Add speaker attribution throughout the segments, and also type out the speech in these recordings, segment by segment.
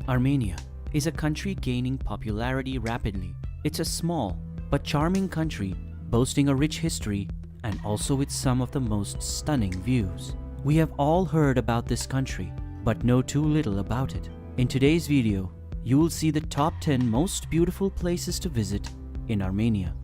Speaker 1: Armenia is a country gaining popularity rapidly. It's a small but charming country boasting a rich history and also with some of the most stunning views. We have all heard about this country but know too little about it. In today's video, you will see the top 10 most beautiful places to visit in Armenia.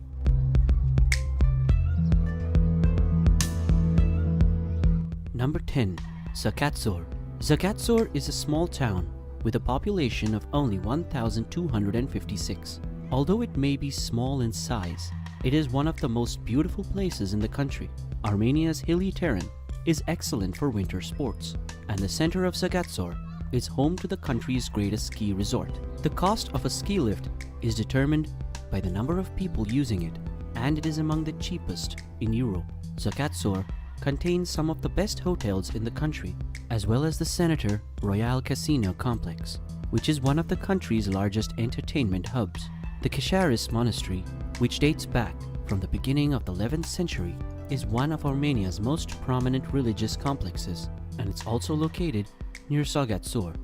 Speaker 1: Number 10. Zakatzor. Zakatzor is a small town with a population of only 1,256. Although it may be small in size, it is one of the most beautiful places in the country. Armenia's hilly terrain is excellent for winter sports, and the center of Zakatzor is home to the country's greatest ski resort. The cost of a ski lift is determined by the number of people using it, and it is among the cheapest in Europe. Zakatzor contains some of the best hotels in the country, as well as the Senator Royal Casino Complex, which is one of the country's largest entertainment hubs. The Kesharis Monastery, which dates back from the beginning of the 11th century, is one of Armenia's most prominent religious complexes, and it's also located near Zagatzor.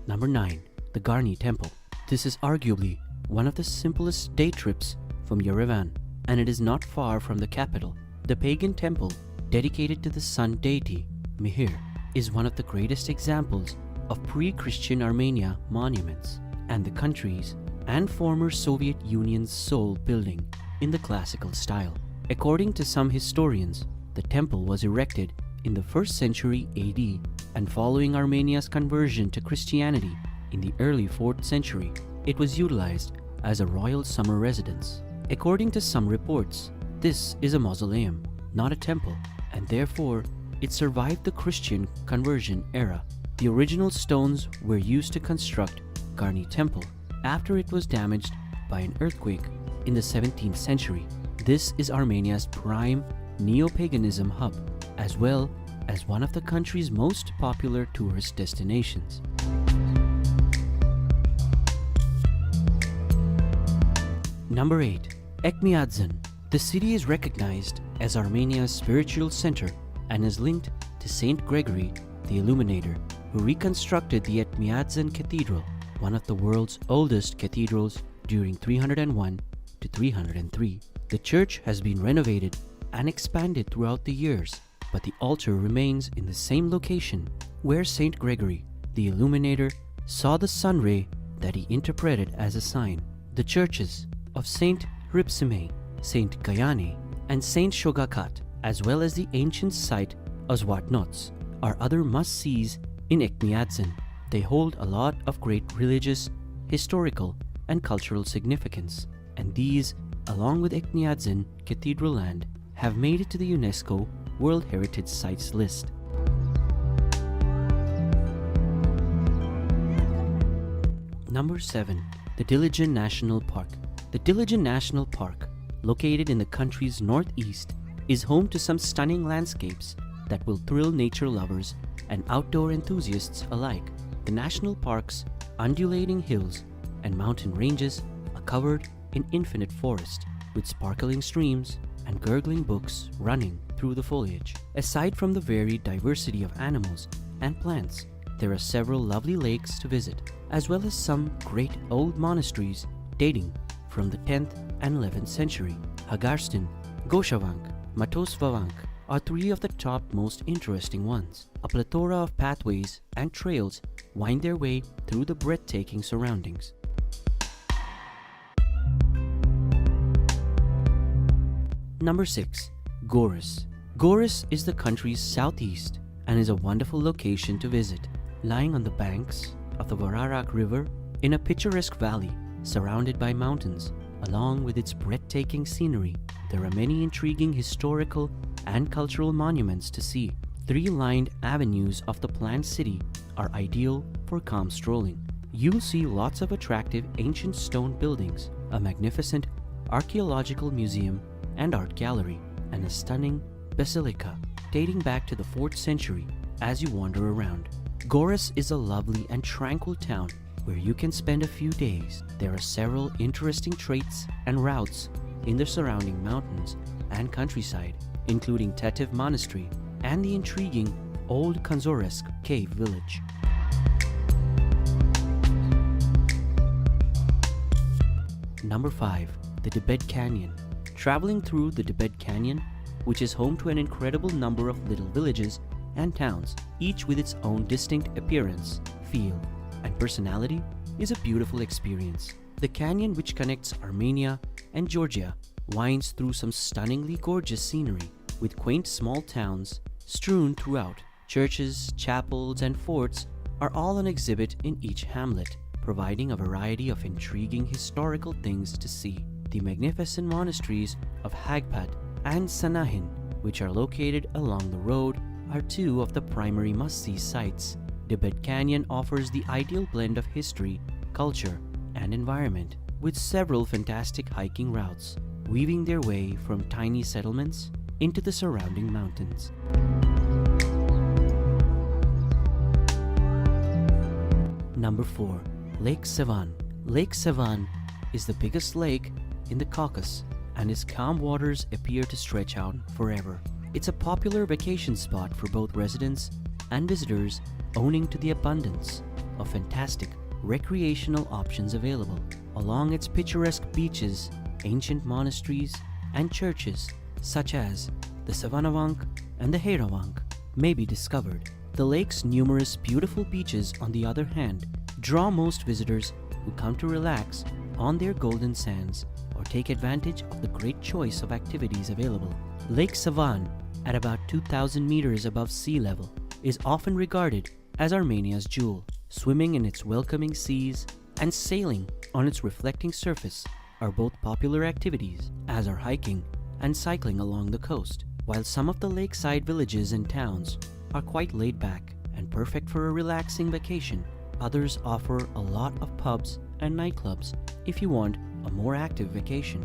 Speaker 1: Number 9. The Garni Temple. This is arguably one of the simplest day trips from Yerevan, and it is not far from the capital. The pagan temple, dedicated to the sun deity Mihir, is one of the greatest examples of pre-Christian Armenia monuments, and the country's and former Soviet Union's sole building in the classical style. According to some historians, the temple was erected in the 1st century AD, and following Armenia's conversion to Christianity in the early 4th century, it was utilized as a royal summer residence. According to some reports, this is a mausoleum, not a temple, and therefore it survived the Christian conversion era. The original stones were used to construct Garni Temple after it was damaged by an earthquake in the 17th century. This is Armenia's prime neo-paganism hub, as well as one of the country's most popular tourist destinations. Number 8. Etchmiadzin. The city is recognized as Armenia's spiritual center and is linked to Saint Gregory the Illuminator, who reconstructed the Etchmiadzin Cathedral, one of the world's oldest cathedrals during 301 to 303. The church has been renovated and expanded throughout the years, but the altar remains in the same location where Saint Gregory the Illuminator saw the sun ray that he interpreted as a sign. The churches of Saint Hripsime, Saint Gayane, and Saint Shogakat, as well as the ancient site Ozwatnots, are other must-sees in Etchmiadzin. They hold a lot of great religious, historical, and cultural significance, and these, along with Etchmiadzin Cathedral Land, have made it to the UNESCO World Heritage Sites list. Number 7. The Dilijan National Park. The Dilijan National Park, located in the country's northeast, is home to some stunning landscapes that will thrill nature lovers and outdoor enthusiasts alike. The national park's undulating hills and mountain ranges are covered in infinite forest, with sparkling streams and gurgling brooks running through the foliage. Aside from the varied diversity of animals and plants, there are several lovely lakes to visit, as well as some great old monasteries dating from the 10th and 11th century. Hagarstin, Goshavank, Matosvavank are three of the top most interesting ones. A plethora of pathways and trails wind their way through the breathtaking surroundings. Number 6. Goris. Goris is the country's southeast and is a wonderful location to visit. Lying on the banks of the Vararak River in a picturesque valley surrounded by mountains, along with its breathtaking scenery, there are many intriguing historical and cultural monuments to see. Three-lined avenues of the planned city are ideal for calm strolling. You'll see lots of attractive ancient stone buildings, a magnificent archaeological museum and art gallery, and a stunning basilica dating back to the 4th century as you wander around. Goris is a lovely and tranquil town where you can spend a few days. There are several interesting traits and routes in the surrounding mountains and countryside, including Tetiv Monastery, and the intriguing Old Kanzoresk cave village. Number 5. The Tibet Canyon. Traveling through the Tibet Canyon, which is home to an incredible number of little villages and towns, each with its own distinct appearance, feel, and personality, is a beautiful experience. The canyon, which connects Armenia and Georgia, winds through some stunningly gorgeous scenery, with quaint small towns strewn throughout. Churches, chapels, and forts are all on exhibit in each hamlet, providing a variety of intriguing historical things to see. The magnificent monasteries of Hagpat and Sanahin, which are located along the road, are two of the primary must-see sites. Tibet Canyon offers the ideal blend of history, culture, and environment, with several fantastic hiking routes, weaving their way from tiny settlements into the surrounding mountains. Number 4. Lake Sevan. Lake Sevan is the biggest lake in the Caucasus, and its calm waters appear to stretch out forever. It's a popular vacation spot for both residents and visitors, owing to the abundance of fantastic recreational options available. Along its picturesque beaches, ancient monasteries and churches such as the Savanavank and the Heravank may be discovered. The lake's numerous beautiful beaches, on the other hand, draw most visitors who come to relax on their golden sands or take advantage of the great choice of activities available. Lake Sevan, at about 2,000 meters above sea level, is often regarded as Armenia's jewel. Swimming in its welcoming seas and sailing on its reflecting surface are both popular activities, as are hiking and cycling along the coast. While some of the lakeside villages and towns are quite laid back and perfect for a relaxing vacation, others offer a lot of pubs and nightclubs if you want a more active vacation.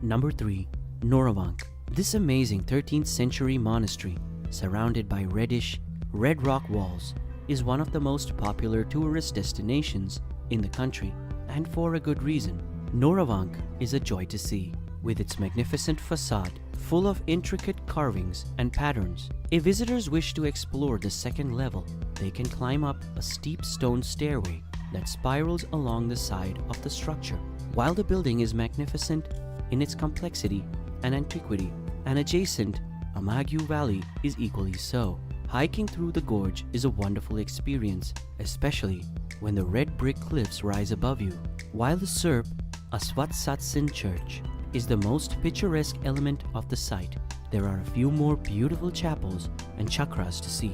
Speaker 1: Number 3. Noravank. This amazing 13th century monastery, surrounded by reddish, red rock walls, is one of the most popular tourist destinations in the country, and for a good reason. Noravank is a joy to see, with its magnificent facade full of intricate carvings and patterns. If visitors wish to explore the second level, they can climb up a steep stone stairway that spirals along the side of the structure. While the building is magnificent in its complexity and antiquity, and adjacent Amjad Valley is equally so. Hiking through the gorge is a wonderful experience, especially when the red brick cliffs rise above you. While the Serb Asvat Satsin Church is the most picturesque element of the site, there are a few more beautiful chapels and chakras to see.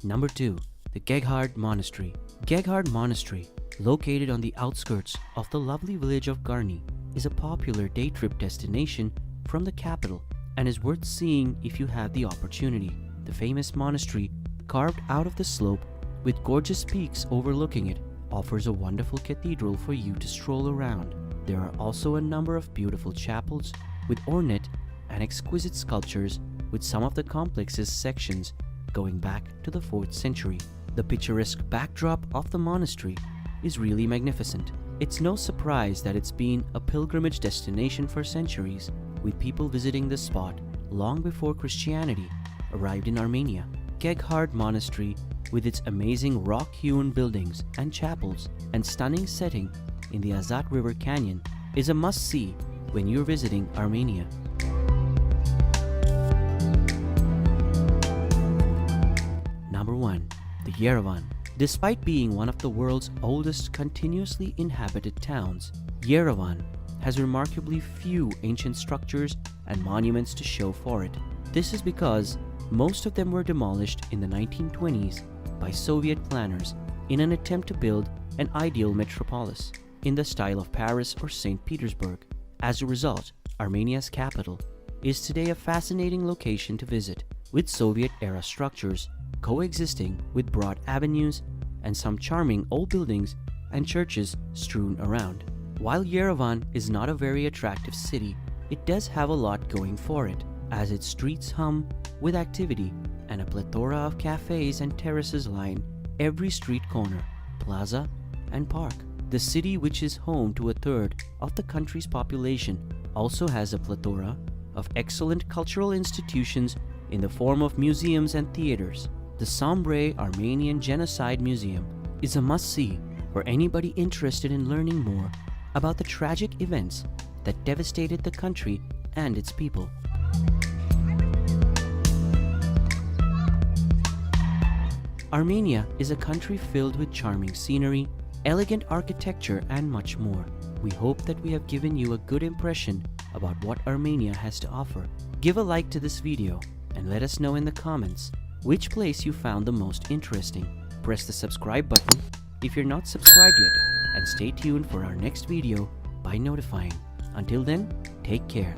Speaker 1: Number 2. The Geghard Monastery. Geghard Monastery, located on the outskirts of the lovely village of Garni, is a popular day trip destination from the capital and is worth seeing if you have the opportunity. The famous monastery, carved out of the slope with gorgeous peaks overlooking it, offers a wonderful cathedral for you to stroll around. There are also a number of beautiful chapels with ornate and exquisite sculptures, with some of the complex's sections going back to the 4th century. The picturesque backdrop of the monastery is really magnificent. It's no surprise that it's been a pilgrimage destination for centuries, with people visiting the spot long before Christianity arrived in Armenia. Geghard Monastery, with its amazing rock-hewn buildings and chapels and stunning setting in the Azat River Canyon, is a must-see when you're visiting Armenia. Number 1. The Yerevan. Despite being one of the world's oldest continuously inhabited towns, Yerevan has remarkably few ancient structures and monuments to show for it. This is because most of them were demolished in the 1920s by Soviet planners in an attempt to build an ideal metropolis in the style of Paris or St. Petersburg. As a result, Armenia's capital is today a fascinating location to visit, with Soviet-era structures coexisting with broad avenues and some charming old buildings and churches strewn around. While Yerevan is not a very attractive city, it does have a lot going for it, as its streets hum with activity and a plethora of cafes and terraces line every street corner, plaza, and park. The city, which is home to a third of the country's population, also has a plethora of excellent cultural institutions in the form of museums and theaters. The Sombre Armenian Genocide Museum is a must-see for anybody interested in learning more about the tragic events that devastated the country and its people. Armenia is a country filled with charming scenery, elegant architecture, and much more. We hope that we have given you a good impression about what Armenia has to offer. Give a like to this video and let us know in the comments which place you found the most interesting. Press the subscribe button if you're not subscribed yet, and stay tuned for our next video by notifying. Until then, take care.